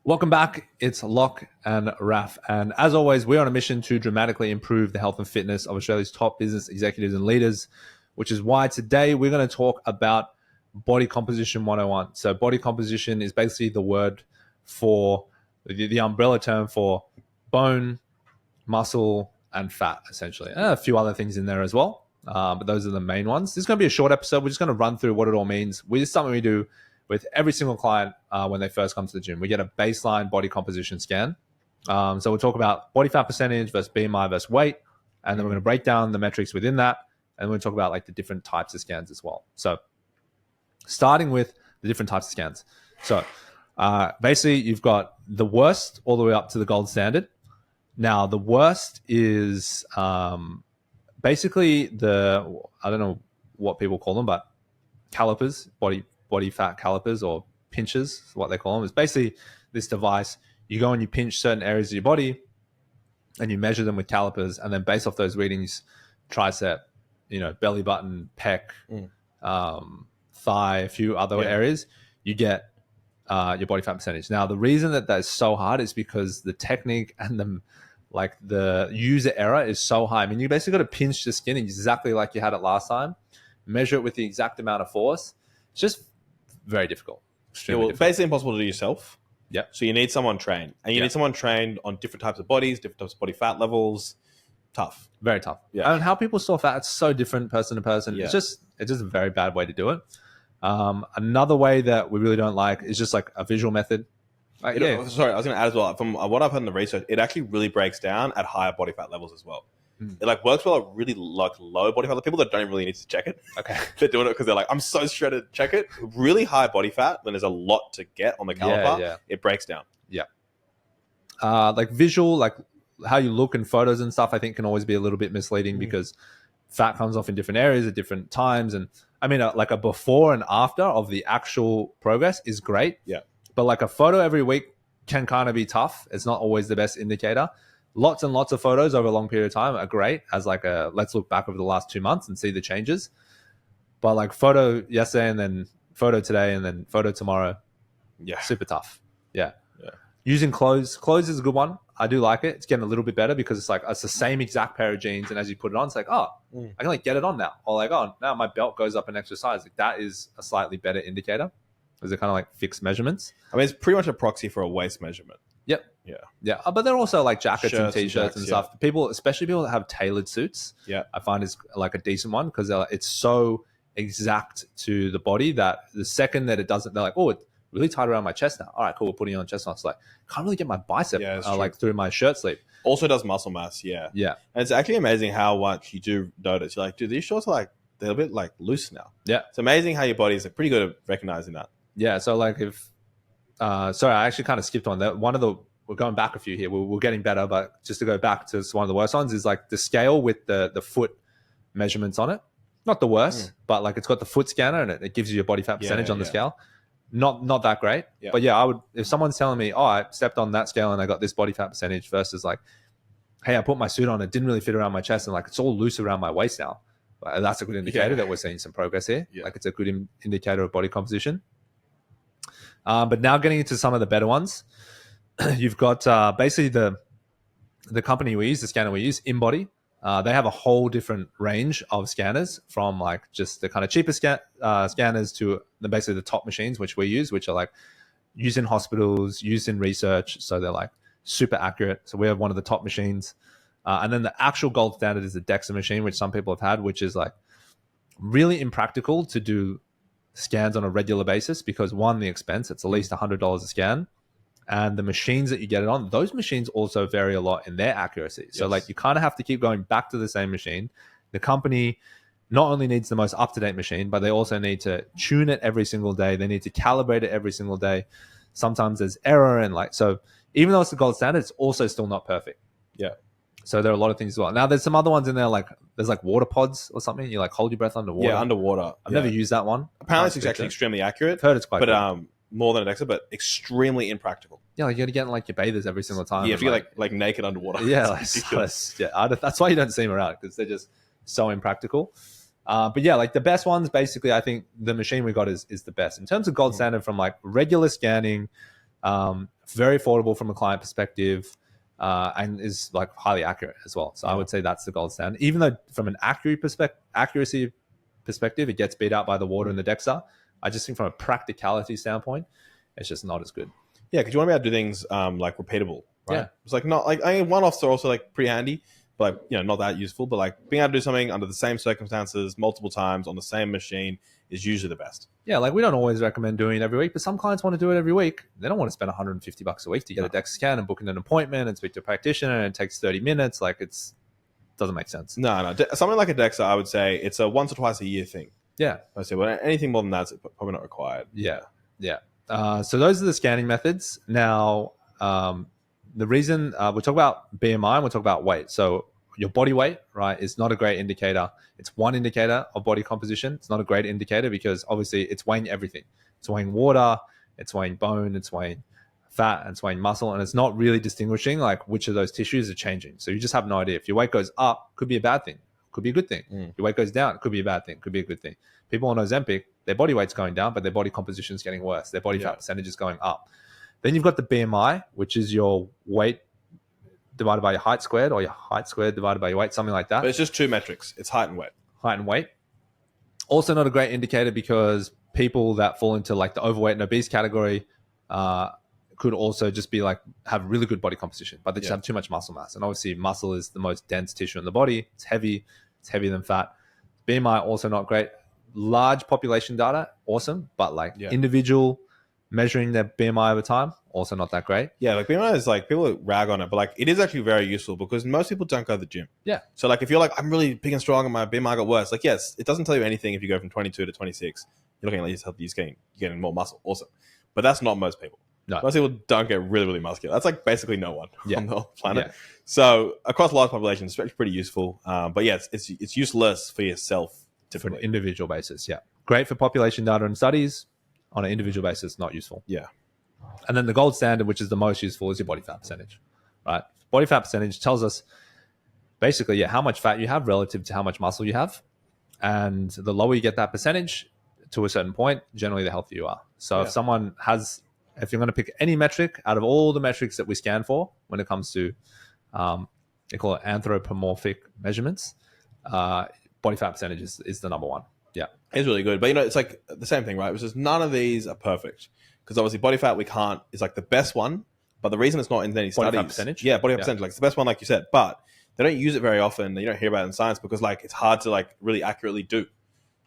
Welcome back. It's Locke and Raph. And as always, we're on a mission to dramatically improve the health and fitness of Australia's top business executives and leaders, which is why today we're going to talk about body composition 101. So body composition is basically the word for the umbrella term for bone, muscle, and fat, essentially. And a few other things in there as well. But those are the main ones. This is going to be a short episode. We're just going to run through what it all means. This is something we do with every single client when they first come to the gym. We get a baseline body composition scan. So we'll talk about body fat percentage versus BMI versus weight. And then we're going to break down the metrics within that. And we're going to talk about like the different types of scans as well. So starting with the different types of scans. So basically you've got the worst all the way up to the gold standard. Now the worst is basically I don't know what people call them, but calipers, body fat calipers or pinchers, is what they call them. It's basically this device. You go and you pinch certain areas of your body and you measure them with calipers, and then based off those readings, tricep, belly button, pec, thigh, a few other areas, you get your body fat percentage. Now, the reason that is so hard is because the technique and the user error is so high. I mean, you basically got to pinch the skin exactly like you had it last time, measure it with the exact amount of force. It's just very difficult. Difficult. Basically impossible to do yourself. Yeah. So you need someone trained, and you need someone trained on different types of bodies, different types of body fat levels. Tough. Very tough. Yeah. And how people store fat, it's so different person to person. Yeah. It's just a very bad way to do it. Another way that we really don't like is just like a visual method. Sorry, I was going to add as well. From what I've heard in the research, it actually really breaks down at higher body fat levels as well. It works well at really low body fat. The people that don't really need to check it, okay, they're doing it because they're like, I'm so shredded. Check it. Really high body fat when there's a lot to get on the caliper. It breaks down. Yeah. Visual, how you look in photos and stuff, I think can always be a little bit misleading because fat comes off in different areas at different times. And I mean, a before and after of the actual progress is great. Yeah. But a photo every week can kind of be tough. It's not always the best indicator. Lots and lots of photos over a long period of time are great as let's look back over the last 2 months and see the changes. But photo yesterday and then photo today and then photo tomorrow, super tough. Yeah. Using clothes is a good one. I do like it. It's getting a little bit better because it's the same exact pair of jeans, and as you put it on, it's I can get it on now. Or now my belt goes up an extra size. That is a slightly better indicator. Is it kind of fixed measurements? I mean, it's pretty much a proxy for a waist measurement. Yep. Yeah. But they're also jackets and t-shirts and stuff. People, especially people that have tailored suits, I find is a decent one because it's so exact to the body that the second that it doesn't, they're it's really tight around my chest now. All right, cool. We're putting it on chest now. It's can't really get my bicep through my shirt sleeve. Also does muscle mass. Yeah. Yeah. And it's actually amazing how much you do notice. You're dude, these shorts are they're a bit loose now. Yeah. It's amazing how your bodies are pretty good at recognizing that. Yeah. So if, sorry, I actually kind of skipped on that. We're going back a few here. We're getting better, but just to go back to one of the worst ones is the scale with the foot measurements on it. Not the worst, but it's got the foot scanner and it gives you your body fat percentage on the scale. Not that great. Yeah. But I would, if someone's telling me, I stepped on that scale and I got this body fat percentage versus hey, I put my suit on, it didn't really fit around my chest and it's all loose around my waist now. That's a good indicator that we're seeing some progress here. Yeah. It's a good indicator of body composition. But now getting into some of the better ones. You've got basically the company we use, the scanner we use, InBody. They have a whole different range of scanners from just the kind of cheaper scanners to basically the top machines, which we use, which are used in hospitals, used in research. So they're super accurate. So we have one of the top machines. And then the actual gold standard is the DEXA machine, which some people have had, which is really impractical to do scans on a regular basis because one, the expense, it's at least $100 a scan. And the machines that you get it on, those machines also vary a lot in their accuracy. Yes. So you kind of have to keep going back to the same machine. The company not only needs the most up-to-date machine, but they also need to tune it every single day. They need to calibrate it every single day. Sometimes there's error and so even though it's the gold standard, it's also still not perfect. Yeah. So there are a lot of things as well. Now there's some other ones in there there's water pods or something. You hold your breath underwater. Yeah, underwater. I've never used that one. Apparently it's actually extremely accurate. I've heard it's quite good. More than an DEXA, but extremely impractical. Yeah, you got to get in your bathers every single time. Yeah, if you're naked underwater. Yeah, that's why you don't see them around because they're just so impractical. But the best ones, basically, I think the machine we got is the best in terms of gold standard from regular scanning Very affordable from a client perspective, and is like highly accurate as well. So I would say that's the gold standard. Even though from an accuracy perspective, it gets beat out by the water and the DEXA. I just think from a practicality standpoint, it's just not as good. Yeah, because you want to be able to do things like repeatable, right? Yeah. It's like not like, I mean, one-offs are also like pretty handy, but like, you know, not that useful. But like being able to do something under the same circumstances multiple times on the same machine is usually the best. Yeah, like we don't always recommend doing it every week, but some clients want to do it every week. They don't want to spend $150 a week to get a DEXA scan and book in an appointment and speak to a practitioner, and it takes 30 minutes. Like doesn't make sense. No. Something like a DEXA, I would say it's a once or twice a year thing. Yeah. I say, well, anything more than that's probably not required. Yeah. So those are the scanning methods. Now, the reason we'll talk about BMI and we'll talk about weight. So your body weight, right, is not a great indicator. It's one indicator of body composition. It's not a great indicator because obviously it's weighing everything. It's weighing water, it's weighing bone, it's weighing fat, and it's weighing muscle, and it's not really distinguishing like which of those tissues are changing. So you just have no idea. If your weight goes up, could be a bad thing, could be a good thing. Your weight goes down, could be a bad thing, could be a good thing. People on Ozempic, their body weight's going down, but their body composition is getting worse. Their body fat percentage is going up. Then you've got the BMI, which is your weight divided by your height squared, or your height squared divided by your weight, something like that. But it's just two metrics. It's height and weight. Height and weight. Also not a great indicator because people that fall into like the overweight and obese category could also just be like have really good body composition, but they just have too much muscle mass. And obviously muscle is the most dense tissue in the body. It's heavier than fat. BMI also not great. Large population data, awesome, but like individual measuring their BMI over time, also not that great. Yeah, like BMI is like, people rag on it, but like it is actually very useful because most people don't go to the gym. Yeah. So like if you're like, I'm really big and strong and my BMI got worse, like yes, it doesn't tell you anything if you go from 22 to 26. You're looking at least healthy, you're getting more muscle. Awesome. But that's not most people. No. Most people don't get really, really muscular. That's like basically no one on the whole planet. Yeah. So across large populations, it's actually pretty useful. But yeah, it's useless for yourself typically. For an individual basis, yeah. Great for population data and studies. On an individual basis, not useful. Yeah. And then the gold standard, which is the most useful, is your body fat percentage, right? Body fat percentage tells us basically, how much fat you have relative to how much muscle you have. And the lower you get that percentage to a certain point, generally the healthier you are. So if you're going to pick any metric out of all the metrics that we scan for when it comes to, they call it anthropomorphic measurements, body fat percentage is the number one. Yeah. It's really good. But, you know, it's like the same thing, right? Which is none of these are perfect. Because obviously body fat is like the best one. But the reason it's not in any studies. Body fat percentage? Yeah, body fat percentage. Like it's the best one, like you said. But they don't use it very often. You don't hear about it in science because like it's hard to like really accurately do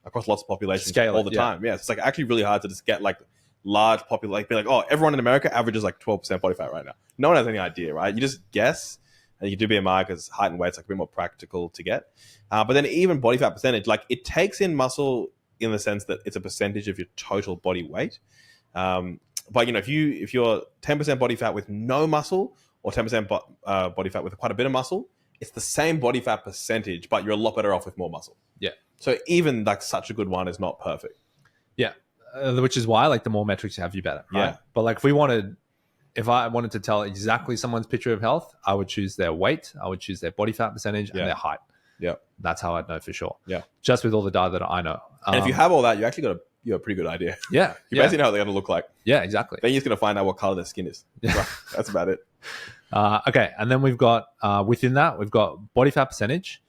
across lots of populations all the time. Yeah. It's like actually really hard to just get like large population, like be like, oh, everyone in America averages like 12% body fat right now. No one has any idea, right? You just guess. And you do BMI because height and weight's like a bit more practical to get. But then even body fat percentage, like it takes in muscle in the sense that it's a percentage of your total body weight. But you know, if you're 10% body fat with no muscle or 10% body fat with quite a bit of muscle, it's the same body fat percentage, but you're a lot better off with more muscle. Yeah. So even like such a good one is not perfect. Yeah. Which is why like the more metrics you have, you better. Right? Yeah. But like if I wanted to tell exactly someone's picture of health, I would choose their weight, I would choose their body fat percentage and their height. Yeah. That's how I'd know for sure. Yeah. Just with all the data that I know. And if you have all that, you actually got a pretty good idea. Yeah. You basically know how they're going to look like. Yeah, exactly. Then you're just going to find out what color their skin is. Yeah. Right. That's about it. Okay. And then we've got, within that, we've got body fat percentage,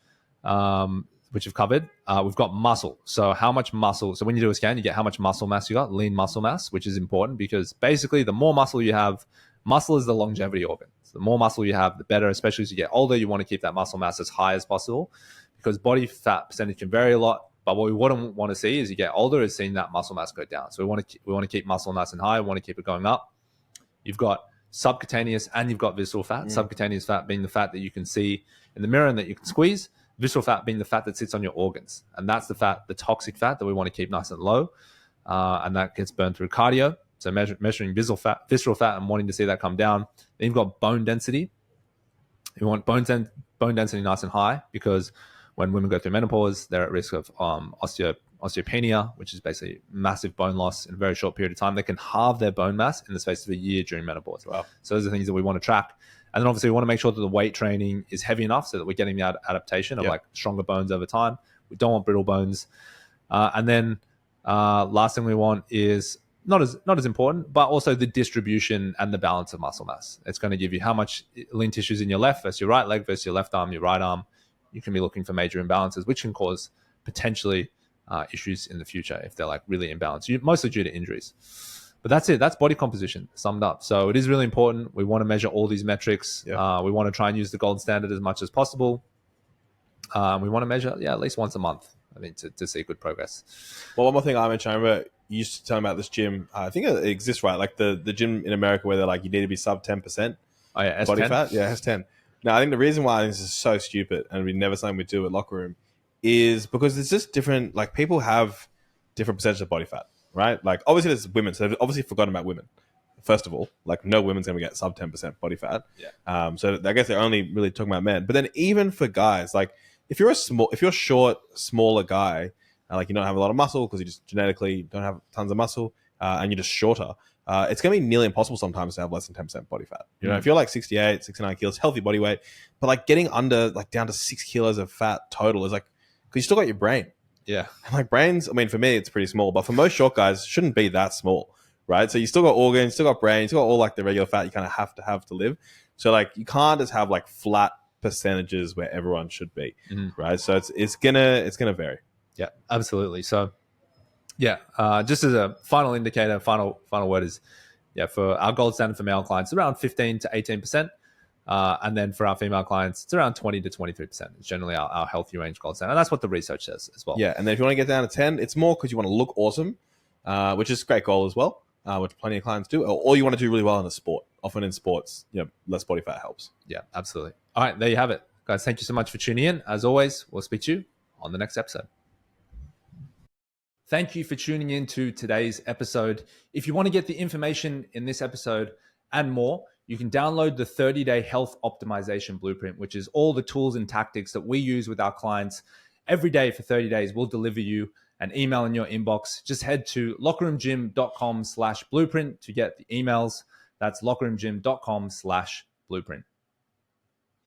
which we've covered. We've got muscle. So how much muscle? So when you do a scan, you get how much muscle mass you got, lean muscle mass, which is important because basically the more muscle you have, muscle is the longevity organ. So the more muscle you have, the better, especially as you get older, you want to keep that muscle mass as high as possible because body fat percentage can vary a lot. But what we wouldn't want to see as you get older is seeing that muscle mass go down. So we want to keep muscle mass and high. We want to keep it going up. You've got subcutaneous and you've got visceral fat. Subcutaneous fat being the fat that you can see in the mirror and that you can squeeze. Visceral fat being the fat that sits on your organs. And that's the fat, the toxic fat that we want to keep nice and low. And that gets burned through cardio. So measuring visceral fat and wanting to see that come down. Then you've got bone density. You want bone density nice and high because when women go through menopause, they're at risk of osteopenia, which is basically massive bone loss in a very short period of time. They can halve their bone mass in the space of a year during menopause. Wow. So those are things that we want to track. And then obviously we want to make sure that the weight training is heavy enough so that we're getting the adaptation of like stronger bones over time. We don't want brittle bones. And then last thing we want is not as important, but also the distribution and the balance of muscle mass. It's going to give you how much lean tissue is in your left versus your right leg versus your left arm, your right arm. You can be looking for major imbalances, which can cause potentially issues in the future if they're like really imbalanced, mostly due to injuries. But that's it. That's body composition summed up. So it is really important. We want to measure all these metrics. Yeah. We want to try and use the gold standard as much as possible. We want to measure, at least once a month, I think, to see good progress. Well, one more thing I mentioned, I remember you used to tell me about this gym. I think it exists, right? Like the gym in America where they're like, you need to be sub 10% S10? Body fat. Yeah, S10. Now, I think the reason why this is so stupid and we never something we do at Lockeroom is because it's just different. Like people have different percentage of body fat, right? Like obviously there's women, so they've obviously forgotten about women. First of all, like no women's going to get sub 10% body fat. Yeah. So I guess they're only really talking about men. But then even for guys, like if you're short, smaller guy, like you don't have a lot of muscle because you just genetically don't have tons of muscle, and you're just shorter, it's going to be nearly impossible sometimes to have less than 10% body fat. You know, if you're like 68, 69 kilos, healthy body weight, but like getting under, like down to 6 kilos of fat total is like, because you still got your brain. Yeah. And like brains, I mean, for me, it's pretty small, but for most short guys, it shouldn't be that small, right? So you still got organs, still got brain, still got all like the regular fat you kind of have to live. So like you can't just have like flat percentages where everyone should be, right? So it's gonna vary. Yeah, absolutely. So yeah, just as a final indicator, final word is, for our gold standard for male clients, it's around 15 to 18%. And then for our female clients, it's around 20 to 23%. It's generally our healthy range gold standard. And that's what the research says as well. Yeah, and then if you want to get down to 10, it's more because you want to look awesome, which is a great goal as well, which plenty of clients do. Or you want to do really well in a sport. Often in sports, less body fat helps. Yeah, absolutely. All right, there you have it. Guys, thank you so much for tuning in. As always, we'll speak to you on the next episode. Thank you for tuning in to today's episode. If you want to get the information in this episode and more, you can download the 30-day health optimization blueprint, which is all the tools and tactics that we use with our clients every day for 30 days. We'll deliver you an email in your inbox. Just head to lockeroomgym.com/blueprint to get the emails. That's lockeroomgym.com/blueprint.